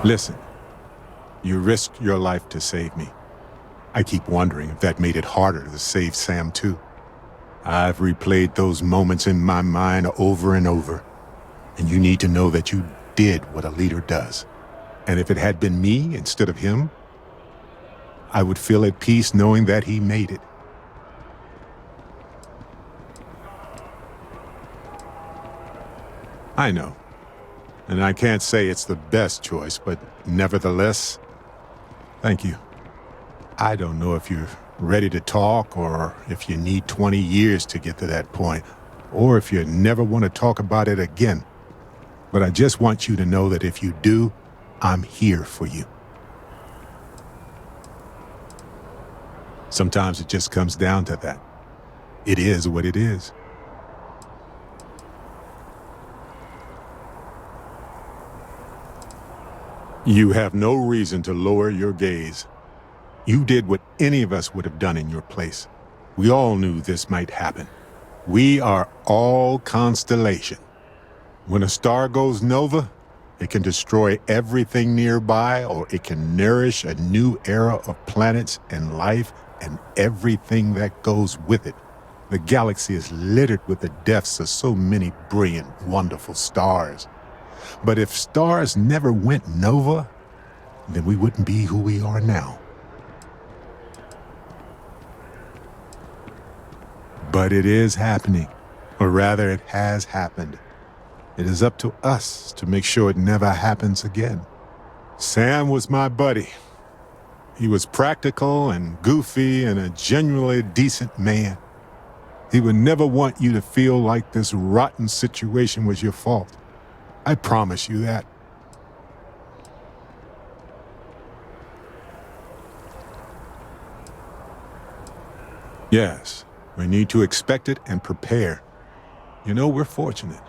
Listen, you risked your life to save me. I keep wondering if that made it harder to save Sam too. I've replayed those moments in my mind over and over. And you need to know that you did what a leader does. And if it had been me instead of him, I would feel at peace knowing that he made it. I know. And I can't say it's the best choice, but nevertheless, thank you. I don't know if you're ready to talk, or if you need 20 years to get to that point, or if you never want to talk about it again. But I just want you to know that if you do, I'm here for you. Sometimes it just comes down to that. It is what it is. You have no reason to lower your gaze. You did what any of us would have done in your place. We all knew this might happen. We are all constellation. When a star goes nova, it can destroy everything nearby, or it can nourish a new era of planets and life and everything that goes with it. The galaxy is littered with the deaths of so many brilliant, wonderful stars. But if stars never went nova, then we wouldn't be who we are now. But it is happening, or rather it has happened. It is up to us to make sure it never happens again. Sam was my buddy. He was practical and goofy and a genuinely decent man. He would never want you to feel like this rotten situation was your fault. I promise you that. Yes, we need to expect it and prepare. You know, we're fortunate.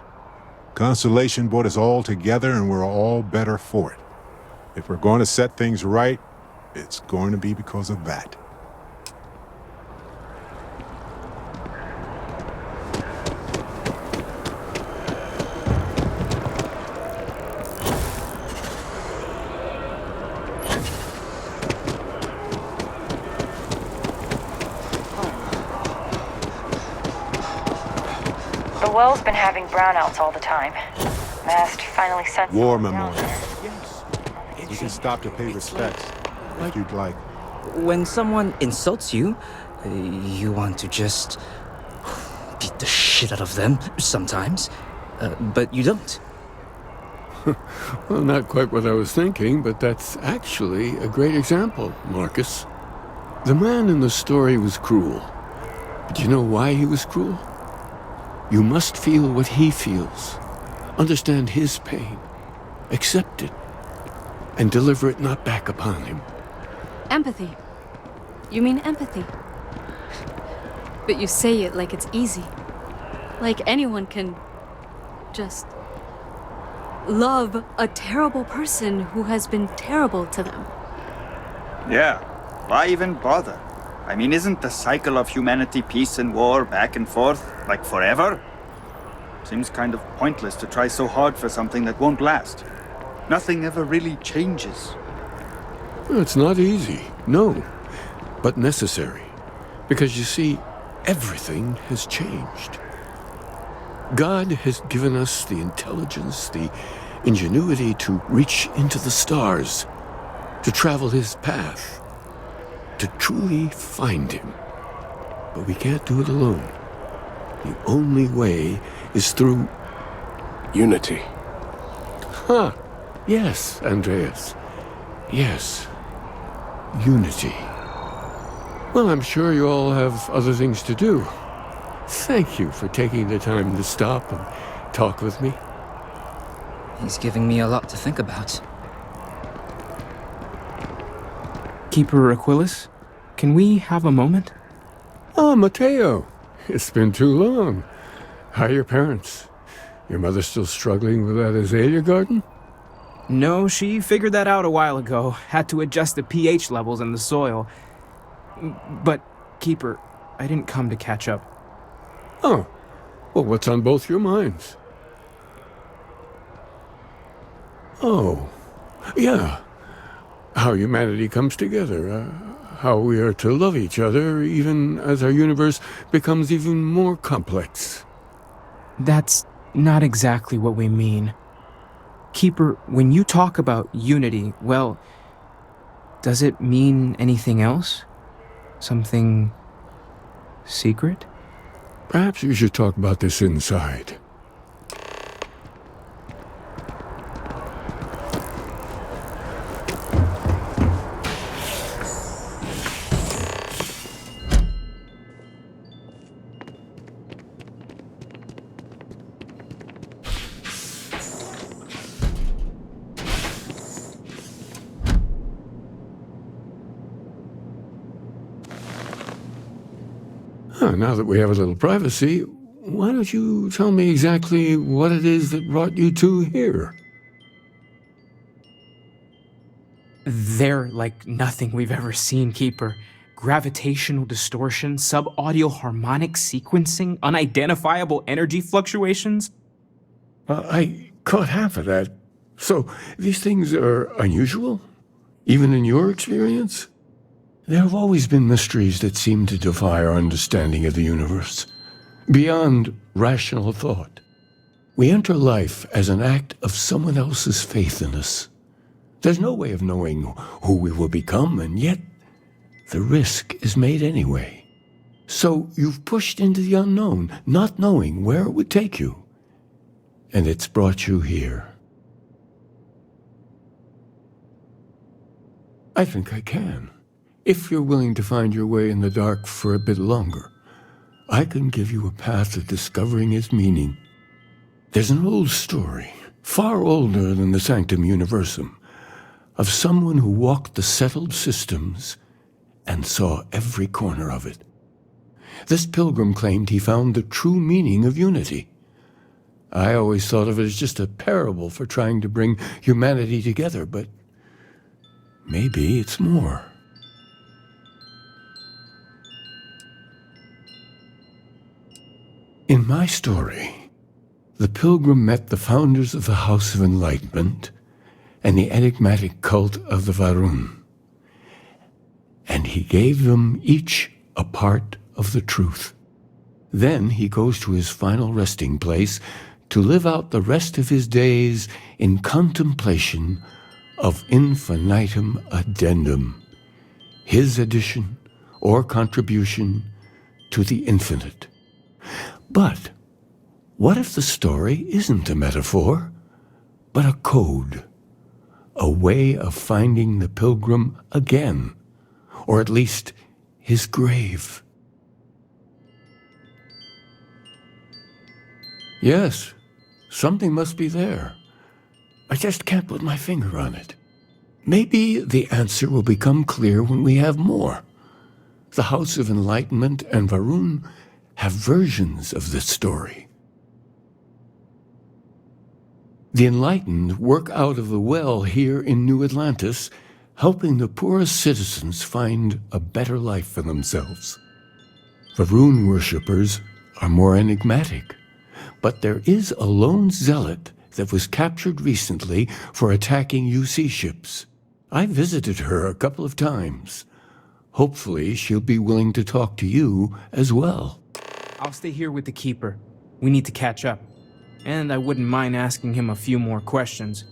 Constellation brought us all together and we're all better for it. If we're going to set things right, it's going to be because of that. The well's been having brownouts all the time. Mast finally sent War someone down memorial. there. You can stop to pay respects, if you'd like. When someone insults you, you want to just beat the shit out of them sometimes, but you don't. Well, not quite what I was thinking, but that's actually a great example, Marcus. The man in the story was cruel. But you know why he was cruel? You must feel what he feels, understand his pain, accept it, and deliver it not back upon him. Empathy. You mean empathy? But you say it like it's easy. Like anyone can just love a terrible person who has been terrible to them. Yeah, why even bother? I mean, isn't the cycle of humanity peace and war back and forth, like forever? Seems kind of pointless to try so hard for something that won't last. Nothing ever really changes. It's not easy, no, but necessary. Because you see, everything has changed. God has given us the intelligence, the ingenuity to reach into the stars, to travel his path, to truly find him. But we can't do it alone. The only way is through unity. Huh. Yes, Andreas. Yes. Unity. Well, I'm sure you all have other things to do. Thank you for taking the time to stop and talk with me. He's giving me a lot to think about. Keeper Aquilus, can we have a moment? Oh, Matteo. It's been too long. How are your parents? Your mother still struggling with that azalea garden? No, she figured that out a while ago. Had to adjust the pH levels in the soil. But, Keeper, I didn't come to catch up. Oh. Well, what's on both your minds? Oh. Yeah. How humanity comes together. How we are to love each other even as our universe becomes even more complex. That's not exactly what we mean. Keeper, when you talk about unity, well, does it mean anything else? Something secret? Perhaps we should talk about this inside. Now that we have a little privacy, why don't you tell me exactly what it is that brought you two here? They're like nothing we've ever seen, Keeper. Gravitational distortion, sub-audio harmonic sequencing, unidentifiable energy fluctuations. I caught half of that. So, these things are unusual? Even in your experience? There have always been mysteries that seem to defy our understanding of the universe, beyond rational thought. We enter life as an act of someone else's faith in us. There's no way of knowing who we will become, and yet the risk is made anyway. So you've pushed into the unknown, not knowing where it would take you. And it's brought you here. I think I can. If you're willing to find your way in the dark for a bit longer, I can give you a path to discovering its meaning. There's an old story, far older than the Sanctum Universum, of someone who walked the settled systems and saw every corner of it. This pilgrim claimed he found the true meaning of unity. I always thought of it as just a parable for trying to bring humanity together, but maybe it's more. In my story, the pilgrim met the founders of the House of Enlightenment and the enigmatic cult of the Varun, and he gave them each a part of the truth. Then he goes to his final resting place to live out the rest of his days in contemplation of infinitum addendum, his addition or contribution to the infinite. But what if the story isn't a metaphor, but a code, a way of finding the pilgrim again, or at least his grave? Yes, something must be there. I just can't put my finger on it. Maybe the answer will become clear when we have more. The House of Enlightenment and Varun have versions of this story. The enlightened work out of the well here in New Atlantis, helping the poorest citizens find a better life for themselves. Varun worshippers are more enigmatic, but there is a lone zealot that was captured recently for attacking UC ships. I visited her a couple of times. Hopefully she'll be willing to talk to you as well. I'll stay here with the Keeper. We need to catch up. And I wouldn't mind asking him a few more questions.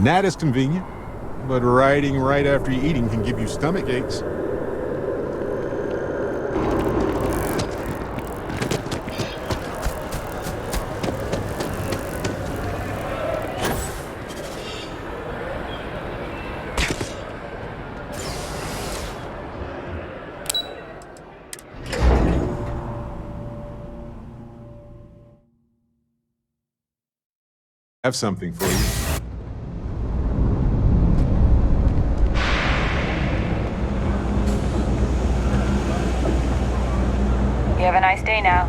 And that is convenient, but riding right after eating can give you stomach aches. Have something for you. You have a nice day now.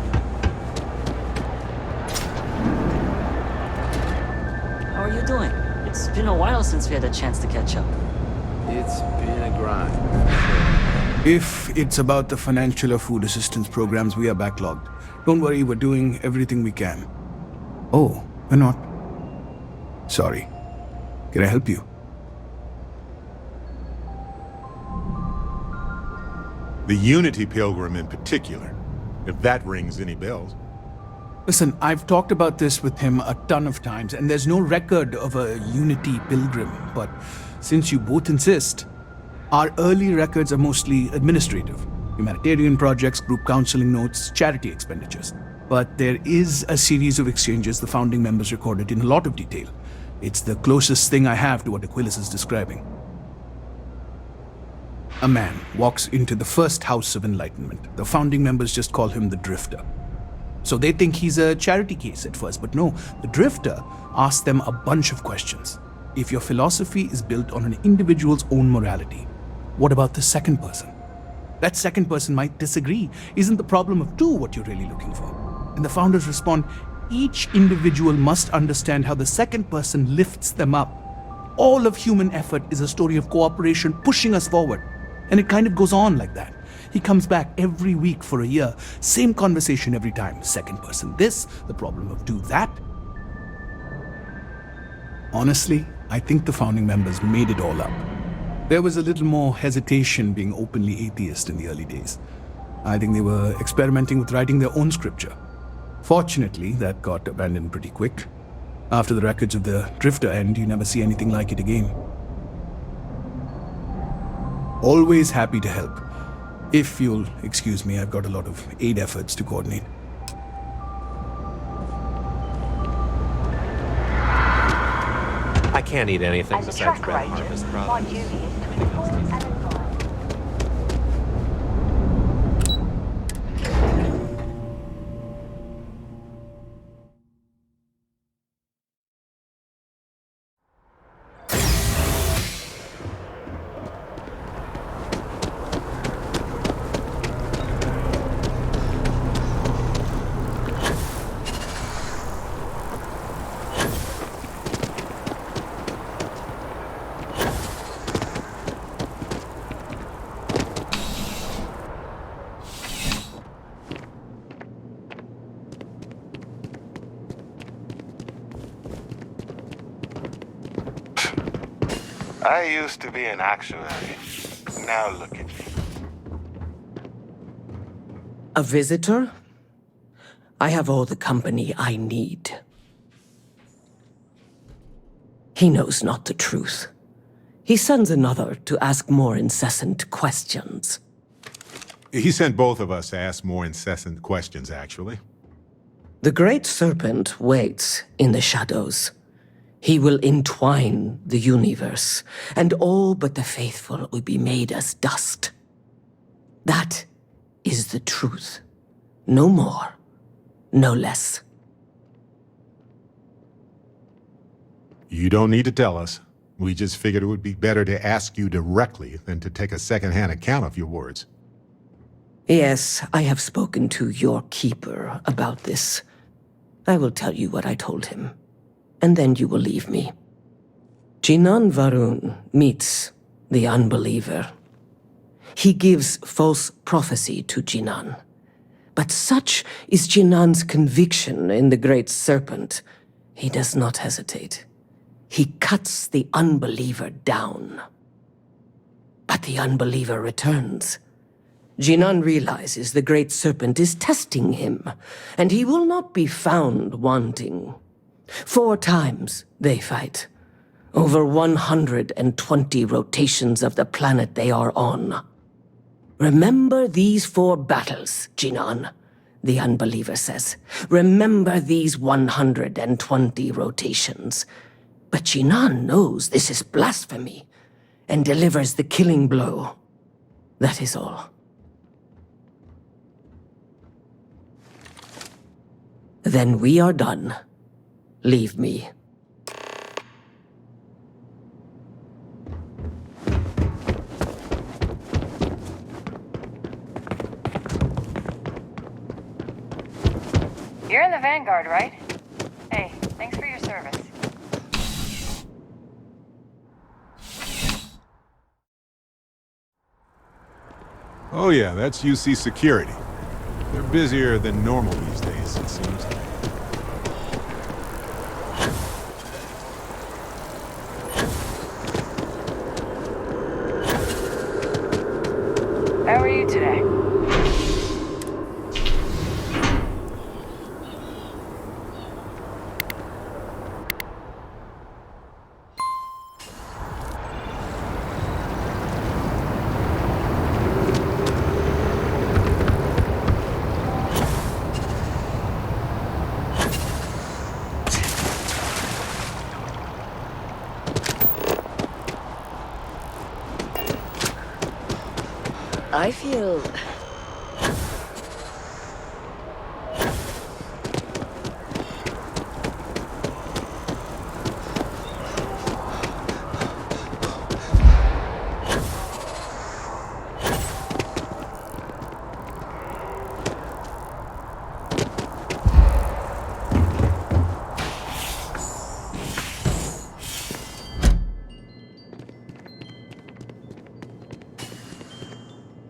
How are you doing? It's been a while since we had a chance to catch up. It's been a grind. If it's about the financial or food assistance programs, we are backlogged. Don't worry, we're doing everything we can. Oh, we're not. Sorry. Can I help you? The Unity Pilgrim in particular, if that rings any bells. Listen, I've talked about this with him a ton of times, and there's no record of a Unity Pilgrim. But since you both insist, our early records are mostly administrative. Humanitarian projects, group counseling notes, charity expenditures. But there is a series of exchanges the founding members recorded in a lot of detail. It's the closest thing I have to what Aquilus is describing. A man walks into the first house of enlightenment. The founding members just call him the Drifter. So they think he's a charity case at first, but no, the Drifter asks them a bunch of questions. If your philosophy is built on an individual's own morality, what about the second person? That second person might disagree. Isn't the problem of two what you're really looking for? And the founders respond, each individual must understand how the second person lifts them up. All of human effort is a story of cooperation pushing us forward. And it kind of goes on like that. He comes back every week for a year. Same conversation every time. Second person this, the problem of do that. Honestly, I think the founding members made it all up. There was a little more hesitation being openly atheist in the early days. I think they were experimenting with writing their own scripture. Fortunately, that got abandoned pretty quick. After the records of the Drifter end, you never see anything like it again. Always happy to help. If you'll excuse me, I've got a lot of aid efforts to coordinate. I can't eat anything As a besides truck red rider, harvest my products. duty is to inform and advise. I used to be an actuary. Now look at me. A visitor? I have all the company I need. He knows not the truth. He sends another to ask more incessant questions. He sent both of us to ask more incessant questions, actually. The Great Serpent waits in the shadows. He will entwine the universe, and all but the faithful will be made as dust. That is the truth. No more, no less. You don't need to tell us. We just figured it would be better to ask you directly than to take a second-hand account of your words. Yes, I have spoken to your keeper about this. I will tell you what I told him, and then you will leave me. Jinan Varun meets the unbeliever. He gives false prophecy to Jinan. But such is Jinan's conviction in the Great Serpent, he does not hesitate. He cuts the unbeliever down. But the unbeliever returns. Jinan realizes the Great Serpent is testing him, and he will not be found wanting. 4 times they fight. Over 120 rotations of the planet they are on. Remember these 4 battles, Jinan, the unbeliever says. Remember these 120 rotations. But Jinan knows this is blasphemy and delivers the killing blow. That is all. Then we are done. Leave me. You're in the Vanguard, right? Hey, thanks for your service. Oh yeah, that's UC Security. They're busier than normal these days, it seems. How are you today? I feel...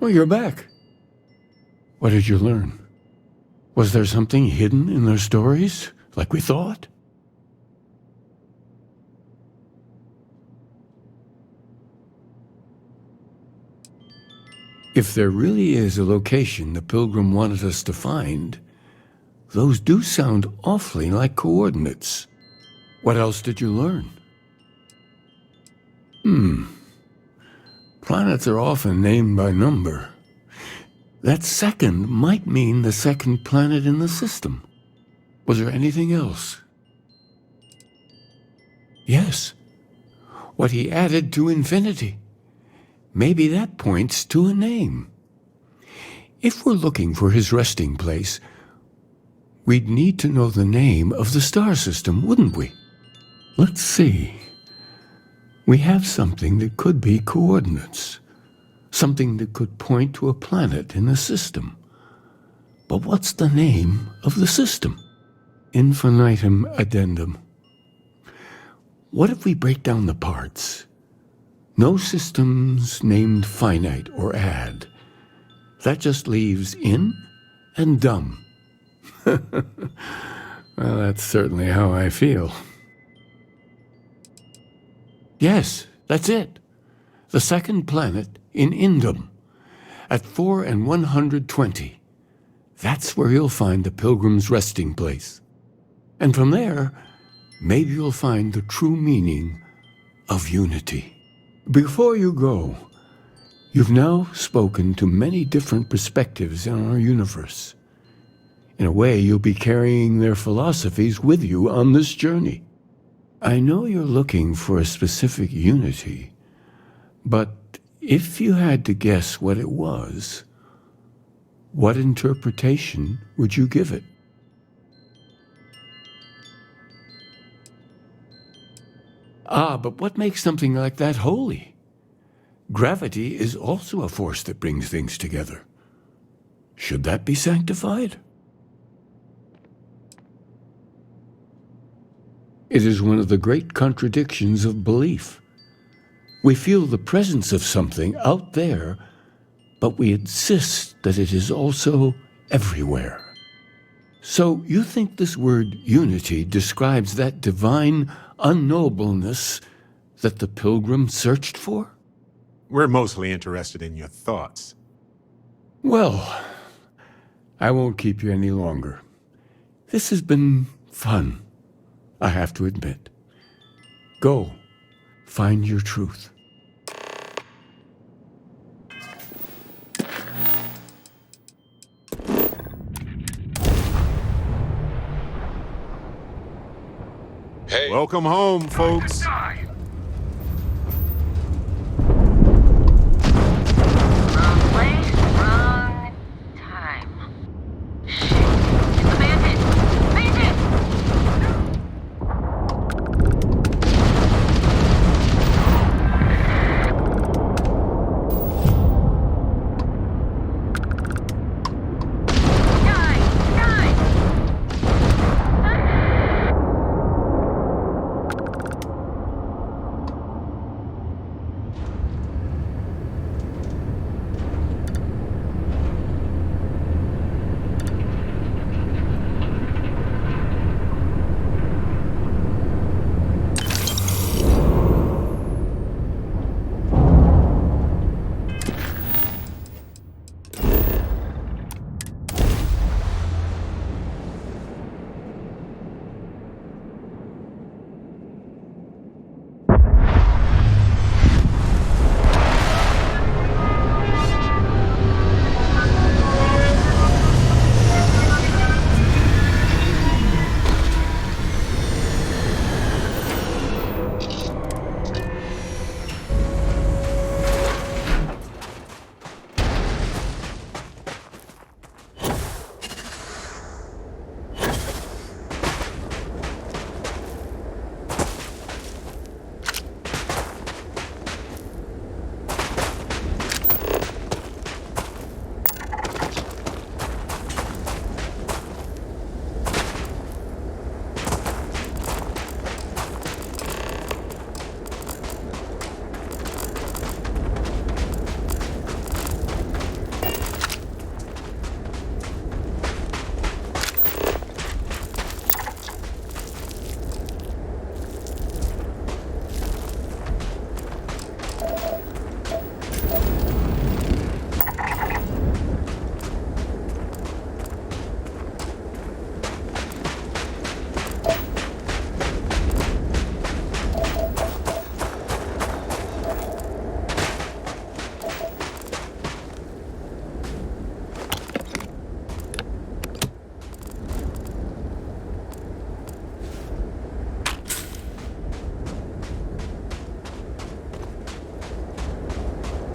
Well, you're back. What did you learn? Was there something hidden in their stories, like we thought? If there really is a location the Pilgrim wanted us to find, those do sound awfully like coordinates. What else did you learn? Planets are often named by number. That second might mean the second planet in the system. Was there anything else? Yes. What he added to infinity. Maybe that points to a name. If we're looking for his resting place, we'd need to know the name of the star system, wouldn't we? Let's see. We have something that could be coordinates. Something that could point to a planet in the system. But what's the name of the system? Infinitum addendum. What if we break down the parts? No systems named finite or add. That just leaves in and dumb. Well, that's certainly how I feel. Yes, that's it. The second planet in Indum, at 4 and 120. That's where you'll find the Pilgrim's resting place. And from there, maybe you'll find the true meaning of unity. Before you go, you've now spoken to many different perspectives in our universe. In a way, you'll be carrying their philosophies with you on this journey. I know you're looking for a specific unity, but if you had to guess what it was, what interpretation would you give it? But what makes something like that holy? Gravity is also a force that brings things together. Should that be sanctified? It is one of the great contradictions of belief. We feel the presence of something out there, but we insist that it is also everywhere. So you think this word unity describes that divine unknowableness that the Pilgrim searched for? We're mostly interested in your thoughts. Well, I won't keep you any longer. This has been fun, I have to admit. Go, Find your truth. Hey. Welcome home, folks.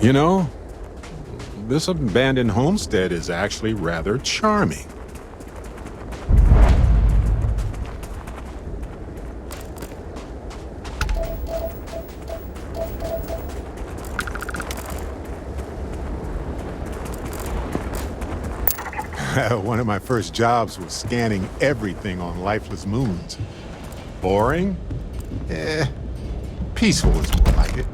You know, this abandoned homestead is actually rather charming. One of my first jobs was scanning everything on lifeless moons. Boring? Peaceful is more like it.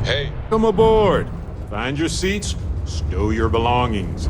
Hey, come aboard. Find your seats, stow your belongings.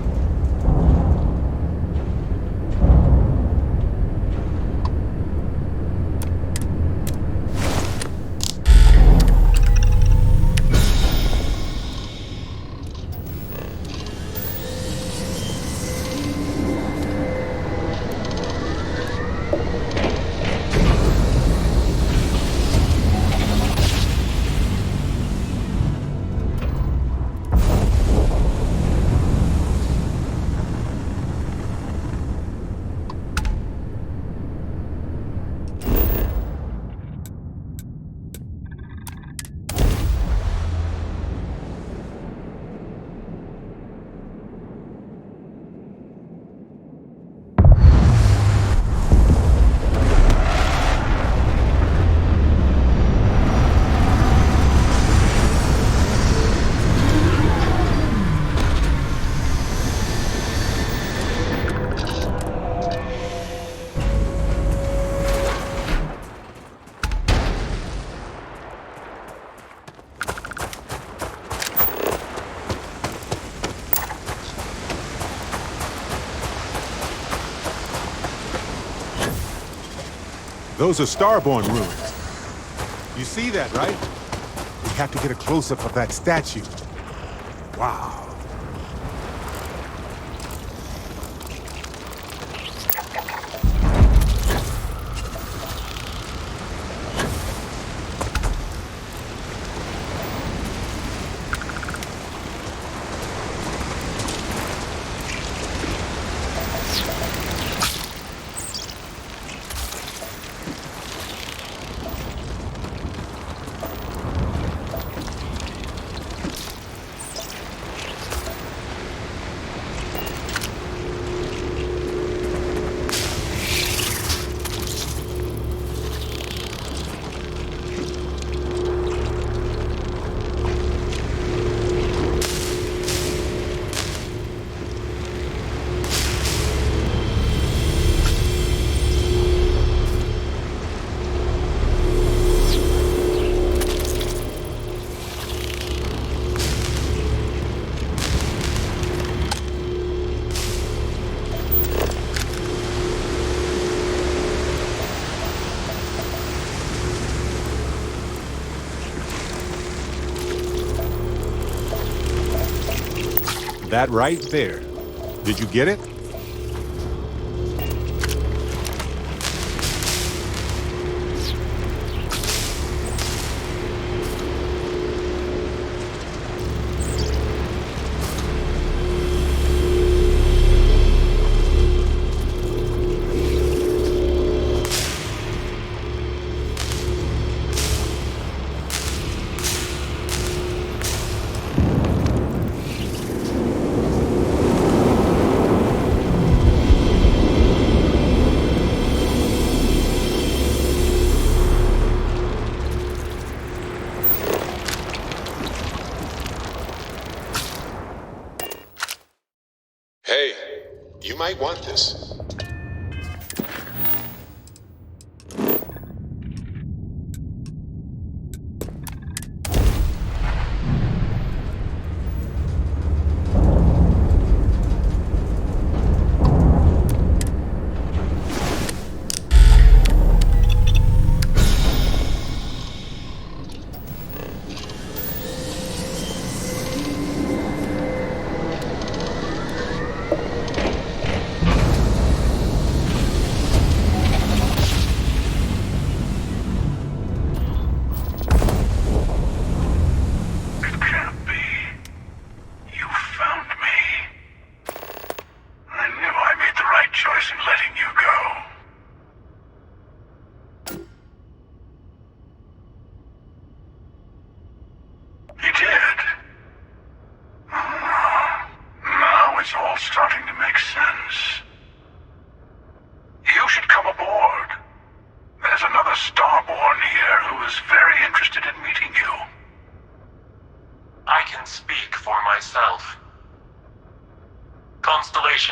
Those are Starborn ruins. You see that, right? We have to get a close-up of that statue. Wow. That right there. Did you get it? Hey, you might want this.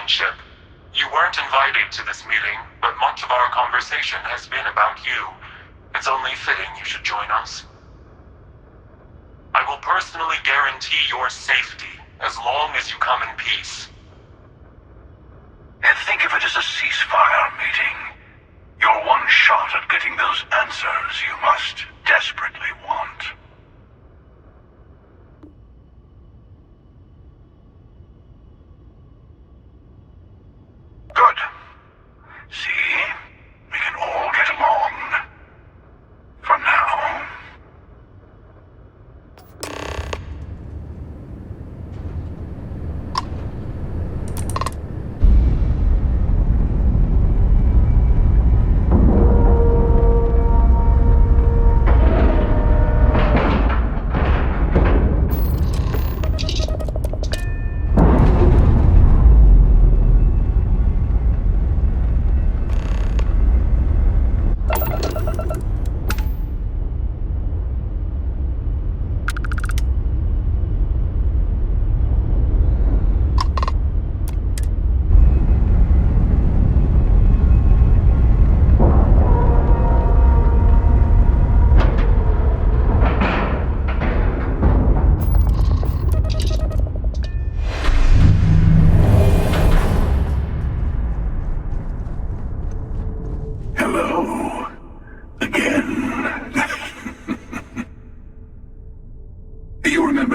Ship. You weren't invited to this meeting, but much of our conversation has been about you. It's only fitting you should join us. I will personally guarantee your safety as long as you come in peace. And think of it as a ceasefire meeting. Your one shot at getting those answers you must desperately want. Good. See? We can all get along. For now.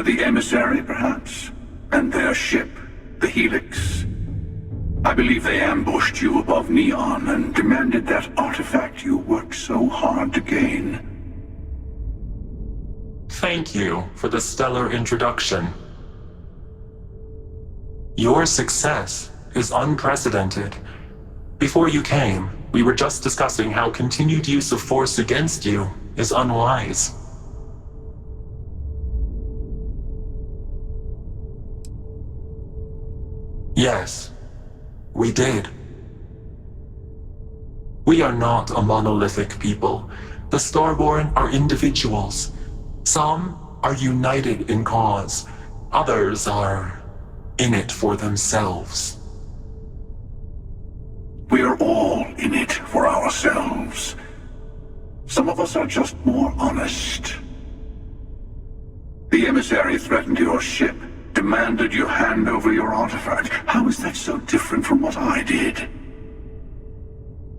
The emissary, perhaps? And their ship, the Helix? I believe they ambushed you above Neon and demanded that artifact you worked so hard to gain. Thank you for the stellar introduction. Your success is unprecedented. Before you came, we were just discussing how continued use of force against you is unwise. Yes, we did. We are not a monolithic people. The Starborn are individuals. Some are united in cause. Others are in it for themselves. We are all in it for ourselves. Some of us are just more honest. The emissary threatened your ship, demanded you hand over your artifact. How is that so different from what I did?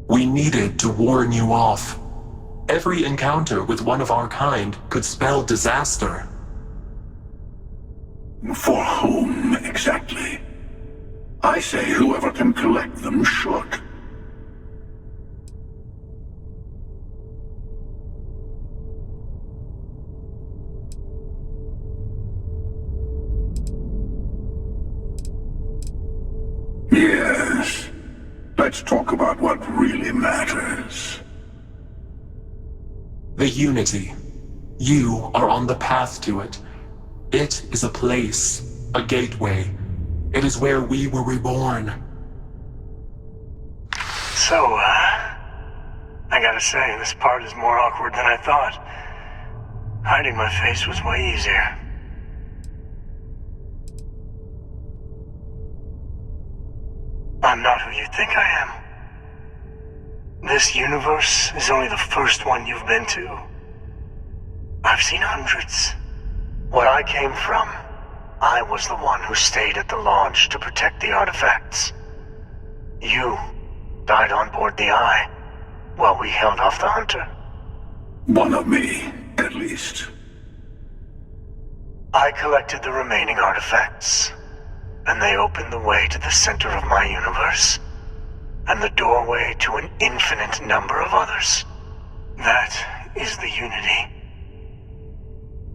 We needed to warn you off. Every encounter with one of our kind could spell disaster. For whom, exactly? I say whoever can collect them should. Yes. Let's talk about what really matters. The Unity. You are on the path to it. It is a place, a gateway. It is where we were reborn. So, I gotta say, this part is more awkward than I thought. Hiding my face was way easier. I'm not who you think I am. This universe is only the first one you've been to. I've seen hundreds. Where I came from, I was the one who stayed at the launch to protect the artifacts. You died on board the Eye, while we held off the Hunter. One of me, at least. I collected the remaining artifacts, and they opened the way to the center of my universe, and the doorway to an infinite number of others. That is the Unity.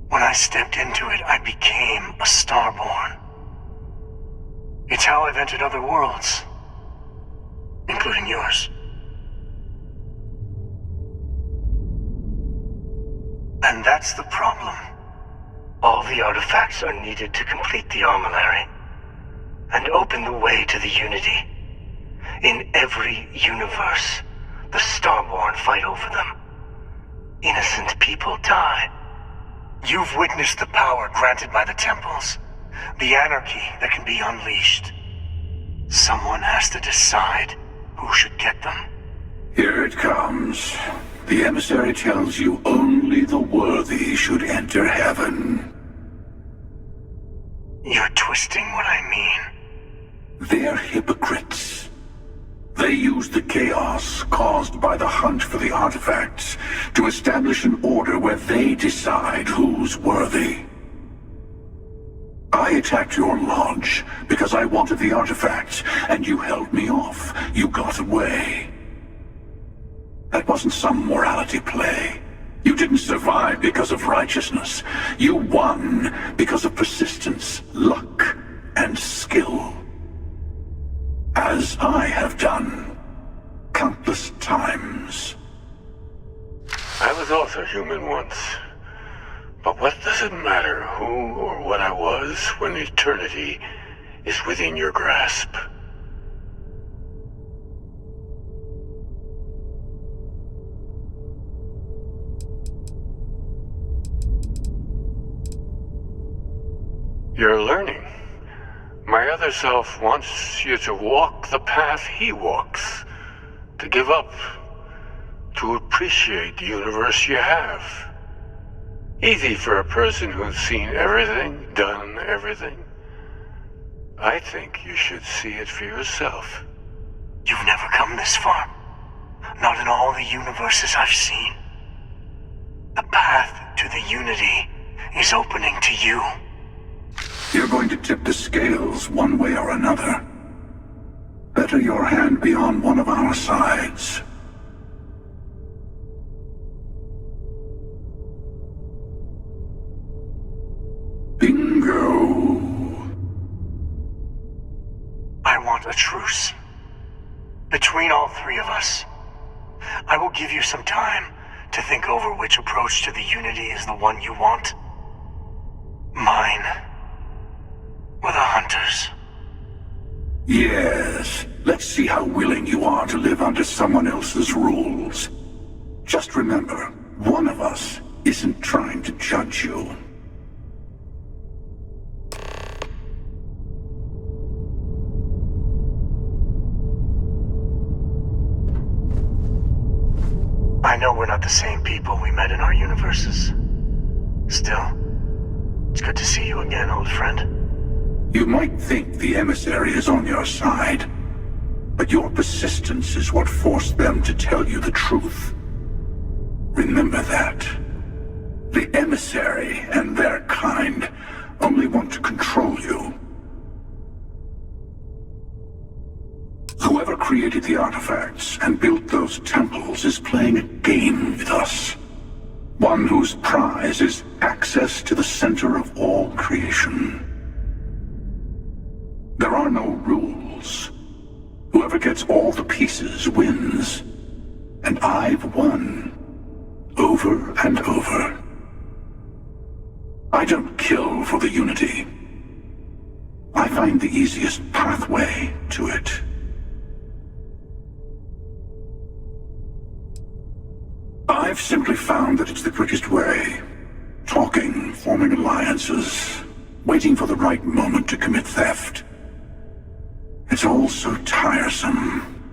When I stepped into it, I became a Starborn. It's how I've entered other worlds, including yours. And that's the problem. All the artifacts are needed to complete the armillary and open the way to the Unity. In every universe, the Starborn fight over them. Innocent people die. You've witnessed the power granted by the temples, the anarchy that can be unleashed. Someone has to decide who should get them. Here it comes. The emissary tells you only the worthy should enter heaven. twisting what I mean. They're hypocrites. They use the chaos caused by the hunt for the artifacts to establish an order where they decide who's worthy. I attacked your lodge because I wanted the artifacts, and you held me off. You got away. That wasn't some morality play. You didn't survive because of righteousness. You won because of persistence, luck, and skill. As I have done countless times. I was also human once. But what does it matter who or what I was when eternity is within your grasp? You're learning. My other self wants you to walk the path he walks, to give up, to appreciate the universe you have. Easy for a person who's seen everything, done everything. I think you should see it for yourself. You've never come this far. Not in all the universes I've seen. The path to the unity is opening to you. You're going to tip the scales one way or another. Better your hand be on one of our sides. Bingo. I want a truce. Between all three of us. I will give you some time to think over which approach to the unity is the one you want. Mine. Or the Hunters. Yes. Let's see how willing you are to live under someone else's rules. Just remember, one of us isn't trying to judge you. I know we're not the same people we met in our universes. Still, it's good to see you again, old friend. You might think the emissary is on your side, but your persistence is what forced them to tell you the truth. Remember that. The emissary and their kind only want to control you. Whoever created the artifacts and built those temples is playing a game with us. One whose prize is access to the center of all creation. There are no rules. Whoever gets all the pieces wins. And I've won. Over and over. I don't kill for the unity. I find the easiest pathway to it. I've simply found that it's the quickest way. Talking, forming alliances, waiting for the right moment to commit theft. It's all so tiresome.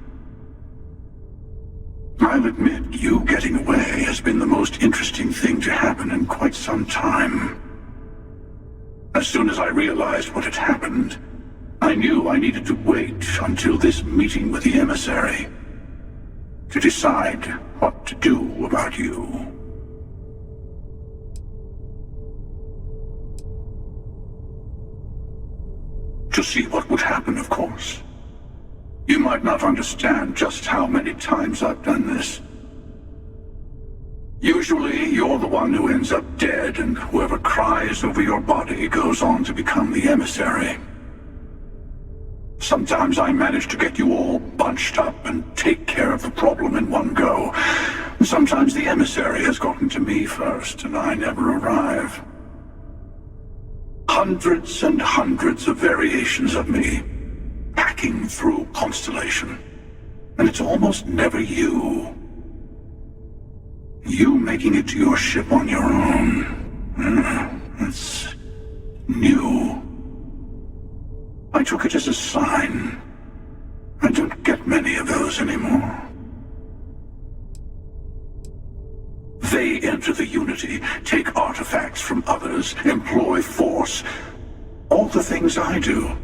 I'll admit, you getting away has been the most interesting thing to happen in quite some time. As soon as I realized what had happened, I knew I needed to wait until this meeting with the emissary to decide what to do about you. To see what would happen, of course. You might not understand just how many times I've done this. Usually, you're the one who ends up dead, and whoever cries over your body goes on to become the emissary. Sometimes I manage to get you all bunched up and take care of the problem in one go. Sometimes the emissary has gotten to me first, and I never arrive. Hundreds and hundreds of variations of me, hacking through Constellation. And it's almost never you. You making it to your ship on your own. It's new. I took it as a sign. I don't get many of those anymore. They enter the Unity, take artifacts from others, employ force, all the things I do.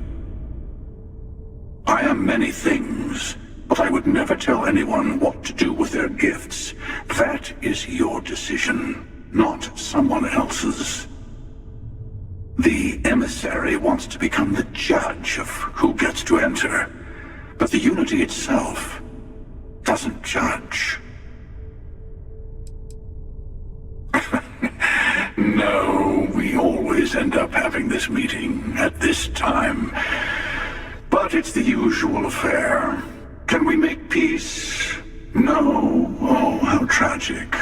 I am many things, but I would never tell anyone what to do with their gifts. That is your decision, not someone else's. The emissary wants to become the judge of who gets to enter, but the Unity itself doesn't judge. No, we always end up having this meeting at this time. But it's the usual affair. Can we make peace? No. Oh, how tragic.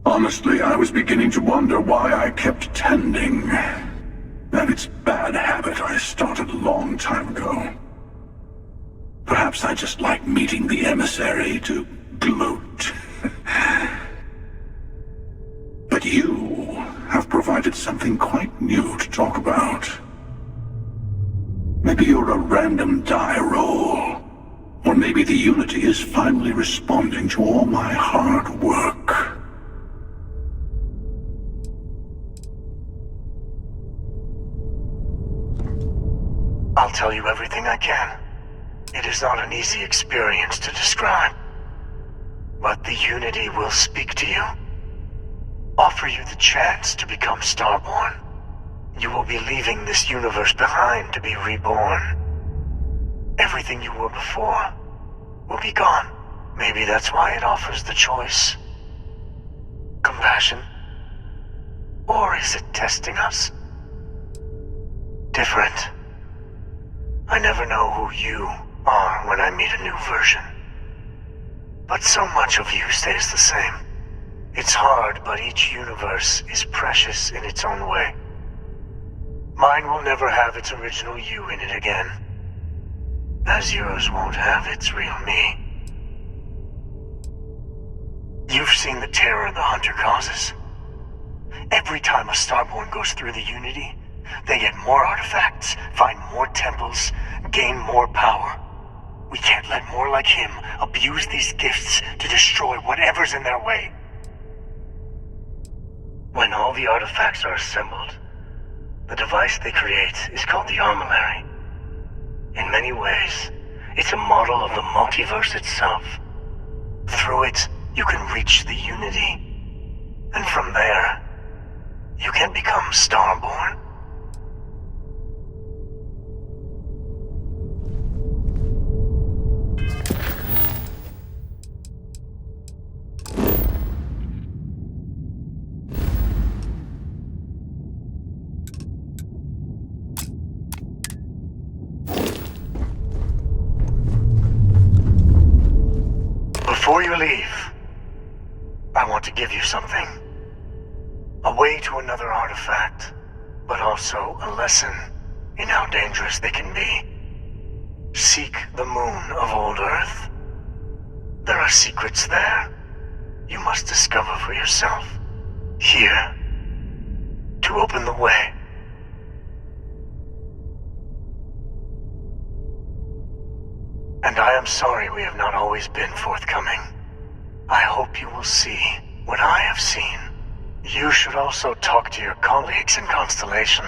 Honestly, I was beginning to wonder why I kept tending. That it's bad habit I started a long time ago. Perhaps I just like meeting the emissary to gloat. But you have provided something quite new to talk about. Maybe you're a random die roll. Or maybe the Unity is finally responding to all my hard work. I'll tell you everything I can. It is not an easy experience to describe. But the Unity will speak to you. Offer you the chance to become Starborn. You will be leaving this universe behind to be reborn. Everything you were before will be gone. Maybe that's why it offers the choice. Compassion? Or is it testing us? Different. I never know who you are when I meet a new version. But so much of you stays the same. It's hard, but each universe is precious in its own way. Mine will never have its original you in it again. As yours won't have its real me. You've seen the terror the Hunter causes. Every time a Starborn goes through the Unity, they get more artifacts, find more temples, gain more power. We can't let more like him abuse these gifts to destroy whatever's in their way. When all the artifacts are assembled, the device they create is called the Armillary. In many ways, it's a model of the multiverse itself. Through it, you can reach the Unity. And from there, you can become Starborn. Before you leave, I want to give you something. A way to another artifact, but also a lesson in how dangerous they can be. Seek the moon of old Earth. There are secrets there you must discover for yourself. Here, to open the way. And I am sorry we have not always been forthcoming. I hope you will see what I have seen. You should also talk to your colleagues in Constellation.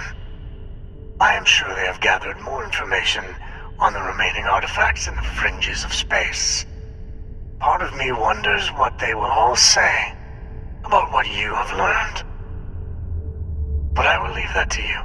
I am sure they have gathered more information on the remaining artifacts in the fringes of space. Part of me wonders what they will all say about what you have learned. But I will leave that to you.